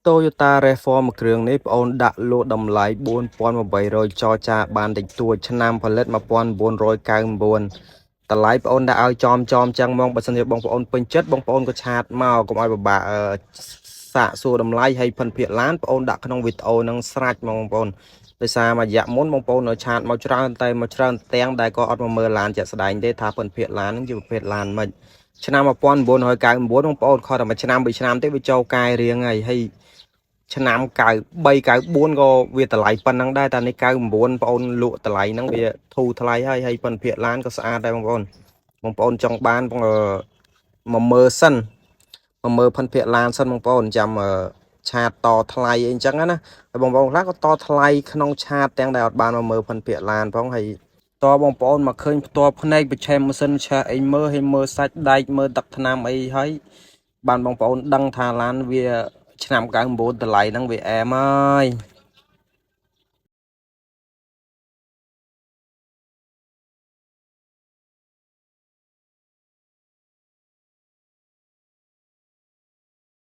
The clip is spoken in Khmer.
Toyota Reform គ្រឿងនេះបងអូនដាក់លក់តម្លៃ 4,800 ចរចាបានតិចតួចឆ្នាំផលិត 1999 តម្លៃបងអូនដាក់ឲ្យចំចឹងមកបើសិនជាបងប្អូនពេញចិត្តបងប្អូនក៏ឆាតមកកុំឲ្យពិបាកសាកសួរតម្លៃហើយភិនភាគឡានបងអូនដាក់ក្នុងវីដេអូនឹងស្រាច់មកបងប្អូនដោយសារមួយរយៈមុនបងប្អូននៅឆាតមកច្រើនតែមកច្រើនទាំងដែលក៏អត់មកមើលឡានជាក់ស្ដែងទេថាភិនភាគឡាននឹងជាប្រភេទឡានមិនឆ្នាំ 1999 បងប្អូនខត់តែមួយឆ្នាំពីរឆ្នាំទេវាចូលកាយរៀងហើយឆ្នាំ93 94ក៏វាតម្លៃប៉ុណ្ណឹងដែរតែនេះ99បងប្អូនលក់តម្លៃហ្នឹងវាធូរថ្លៃហើយប៉ុនភាគឡានក៏ស្អាតដែរបងប្អូនចង់បានមកមើលសិនមកមើលផិនភាគឡានសិនបងប្អូនចាំឆាតតថ្លៃអីចឹងណាហើយបងប្អូនខ្លះក៏តថ្លៃក្នុងឆាតទាំងដែលអត់បានមកមើលផិនភាគឡានផងហើយតបងប្អូនមកឃើញផ្ទាល់ភ្នែកប្រឆេមម៉ាស៊ីនឆាអីមើលសាច់ដែកមើលទឹកថ្នាំអីហើយបានបងប្អូនដឹងថាឡានវាឆ្នាំ 99 តម្លៃហ្នឹងវាអែមហើយ